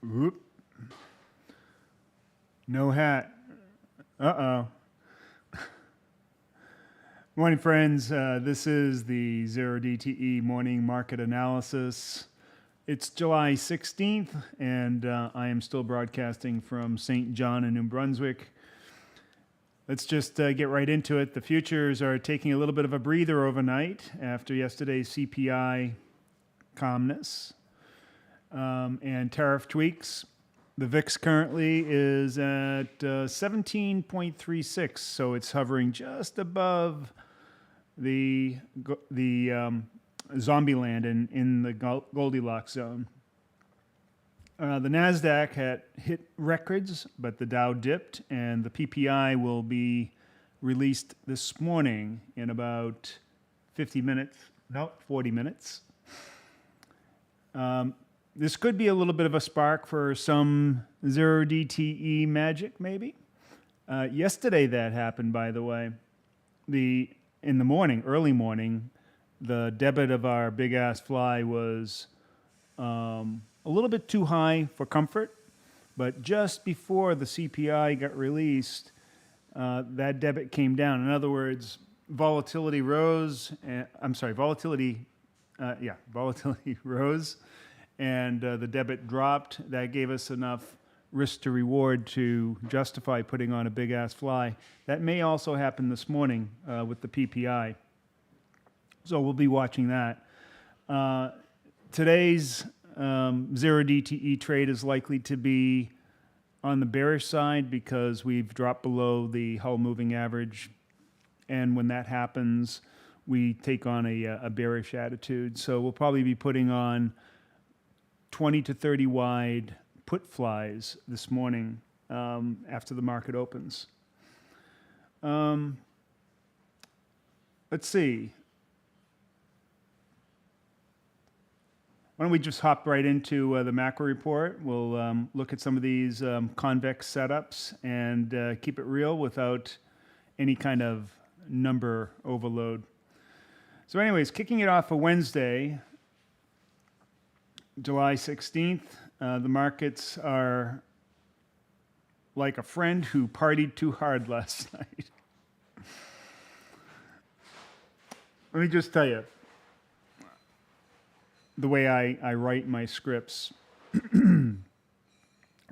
Whoop. No hat. Uh-oh. Morning, friends. This is the 0DTE morning market analysis. It's July 16th, and I am still broadcasting from St. John in New Brunswick. Let's just get right into it. The futures are taking a little bit of a breather overnight after yesterday's CPI calmness and tariff tweaks. The VIX currently is at 17.36, so it's hovering just above the zombie land in the Goldilocks zone. The NASDAQ had hit records, but the Dow dipped, and the PPI will be released this morning in about 40 minutes. This could be a little bit of a spark for some 0DTE magic, maybe. Yesterday that happened, by the way. In the morning, early morning, the debit of our big-ass fly was a little bit too high for comfort, but just before the CPI got released, that debit came down. In other words, volatility rose. Volatility rose. And the debit dropped. That gave us enough risk to reward to justify putting on a big-ass fly. That may also happen this morning with the PPI. So we'll be watching that. Today's 0DTE trade is likely to be on the bearish side because we've dropped below the Hull moving average. And when that happens, we take on a bearish attitude. So we'll probably be putting on 20 to 30 wide put flies this morning after the market opens. Let's see. Why don't we just hop right into the macro report? We'll look at some of these convex setups and keep it real without any kind of number overload. So anyways, kicking it off for Wednesday, July 16th, the markets are like a friend who partied too hard last night. Let me just tell you, the way I write my scripts,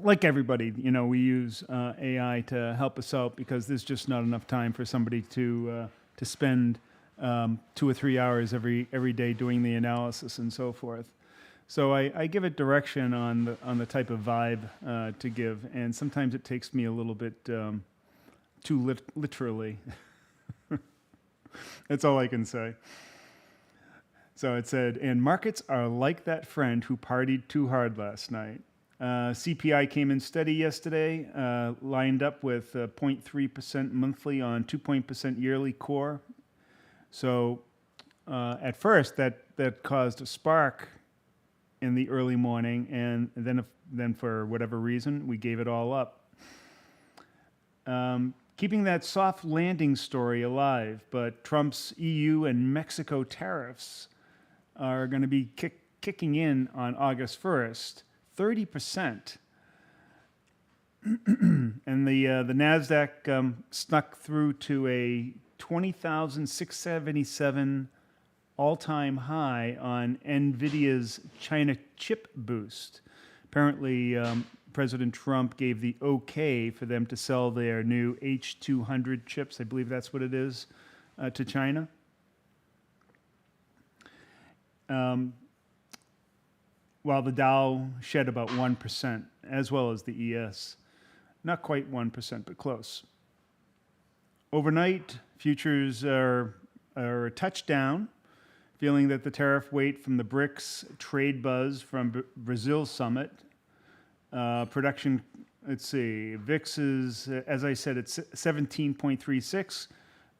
like everybody, we use AI to help us out because there's just not enough time for somebody to spend 2 or 3 hours every day doing the analysis and so forth. So I give it direction on the type of vibe to give, and sometimes it takes me a little bit too literally. That's all I can say. So it said, and markets are like that friend who partied too hard last night. CPI came in steady yesterday, lined up with 0.3% monthly on 2% yearly core. So at first that caused a spark in the early morning, and then for whatever reason, we gave it all up. Keeping that soft landing story alive, but Trump's EU and Mexico tariffs are going to be kicking in on August 1st, 30%. And the NASDAQ snuck through to a 20,677 all-time high on NVIDIA's China chip boost. Apparently, President Trump gave the okay for them to sell their new H200 chips, I believe that's what it is, to China. While the Dow shed about 1%, as well as the ES. Not quite 1%, but close. Overnight, futures are a touchdown, feeling that the tariff weight from the BRICS trade buzz from Brazil summit. Production, let's see, VIX is, as I said, it's 17.36.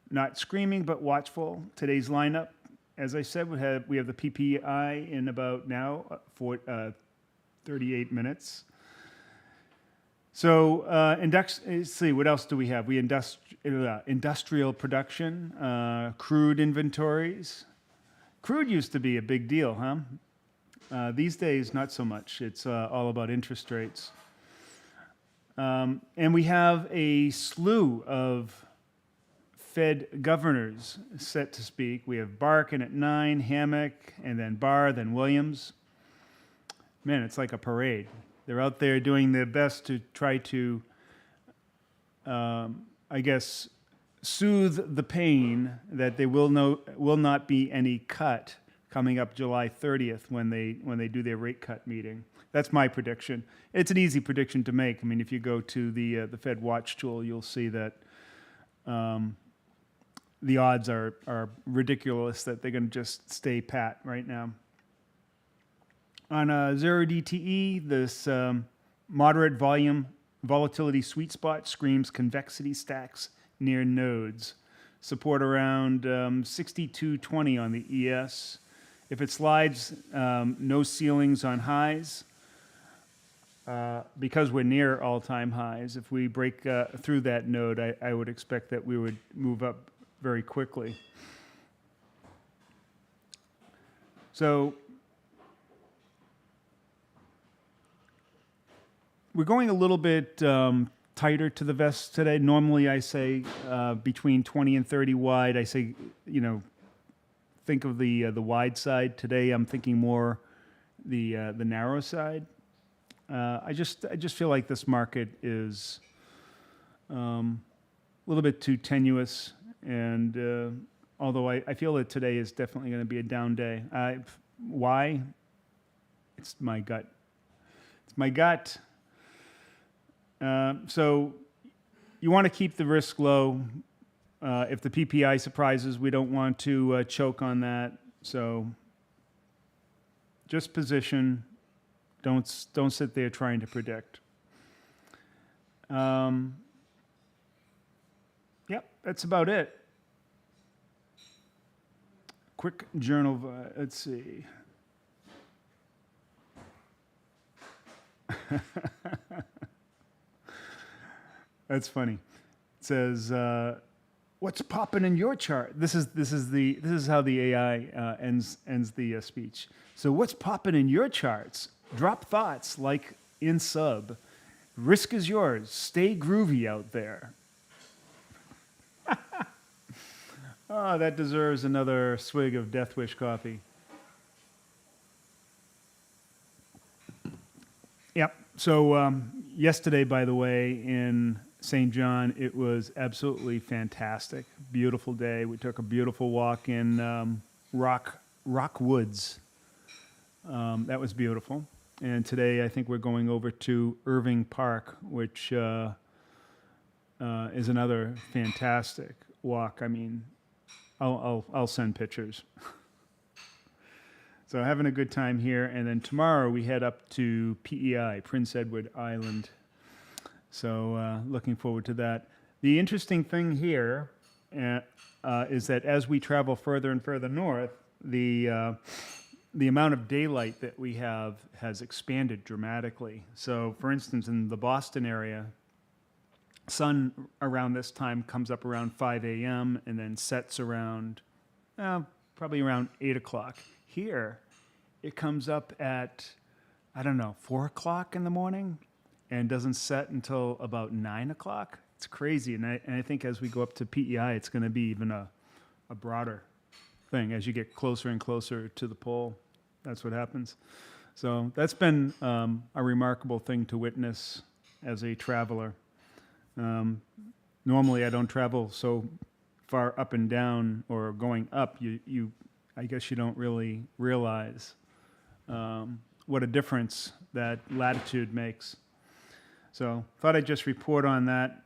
Not screaming, but watchful. Today's lineup, as I said, we have the PPI in about now 38 minutes. So let's see, what else do we have? We industrial production, crude inventories. Crude used to be a big deal, huh? These days, not so much. It's all about interest rates. And we have a slew of Fed governors set to speak. We have Barkin at 9, Hammock, and then Barr, then Williams. Man, it's like a parade. They're out there doing their best to try to, I guess, soothe the pain that there will not be any cut coming up July 30th when they do their rate cut meeting. That's my prediction. It's an easy prediction to make. I mean, if you go to the Fed Watch tool, you'll see that the odds are ridiculous that they're going to just stay pat right now. On a 0DTE, this moderate volume volatility sweet spot screams convexity stacks near nodes. Support around 62.20 on the ES. If it slides, no ceilings on highs. Because we're near all-time highs, if we break through that node, I would expect that we would move up very quickly. So we're going a little bit tighter to the vest today. Normally I say between 20 and 30 wide. I say, think of the wide side. Today I'm thinking more the narrow side. I just feel like this market is a little bit too tenuous, and although I feel that today is definitely going to be a down day. Why? It's my gut. It's my gut. So you want to keep the risk low. If the PPI surprises, we don't want to choke on that. So just position. Don't sit there trying to predict. Yep, that's about it. Quick journal. Let's see. That's funny. It says, "What's popping in your chart?" This is how the AI ends the speech. So, what's popping in your charts? Drop thoughts like in sub. Risk is yours. Stay groovy out there. Oh, that deserves another swig of Death Wish coffee. Yep. So yesterday, by the way, in St. John, it was absolutely fantastic. Beautiful day. We took a beautiful walk in Rock Woods. That was beautiful. And today, I think we're going over to Irving Park, which is another fantastic walk. I mean, I'll send pictures. So having a good time here, and then tomorrow we head up to PEI, Prince Edward Island. So looking forward to that. The interesting thing here is that as we travel further and further north, the amount of daylight that we have has expanded dramatically. So, for instance, in the Boston area, sun around this time comes up around 5 a.m. and then sets around, probably around 8 o'clock. Here, it comes up at, 4 o'clock in the morning and doesn't set until about 9 o'clock. It's crazy. And I think as we go up to PEI, it's going to be even a broader thing as you get closer and closer to the pole. That's what happens. So that's been a remarkable thing to witness as a traveler. Normally I don't travel so far up and down or going up. I guess you don't really realize what a difference that latitude makes. So thought I'd just report on that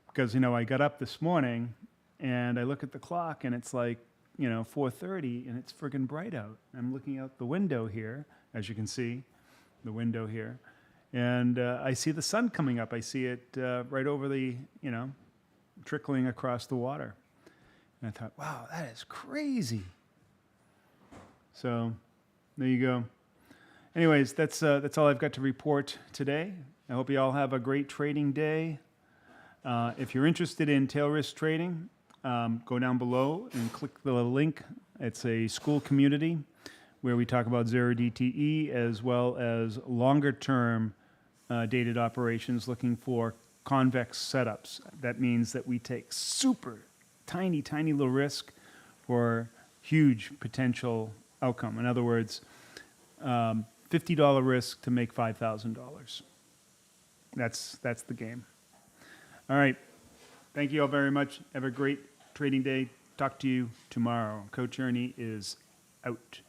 because I got up this morning and I look at the clock and it's like 4:30, and it's friggin' bright out. I'm looking out the window here, as you can see, the window here, and I see the sun coming up. I see it right over the, trickling across the water. And I thought, wow, that is crazy. So there you go. Anyways, that's all I've got to report today. I hope you all have a great trading day. If you're interested in tail risk trading, go down below and click the link. It's a school community where we talk about zero DTE as well as longer term dated operations looking for convex setups. That means that we take super tiny little risk for huge potential outcome. In other words, $50 risk to make $5,000. That's the game. All right. Thank you all very much. Have a great trading day. Talk to you tomorrow. Coach Ernie is out.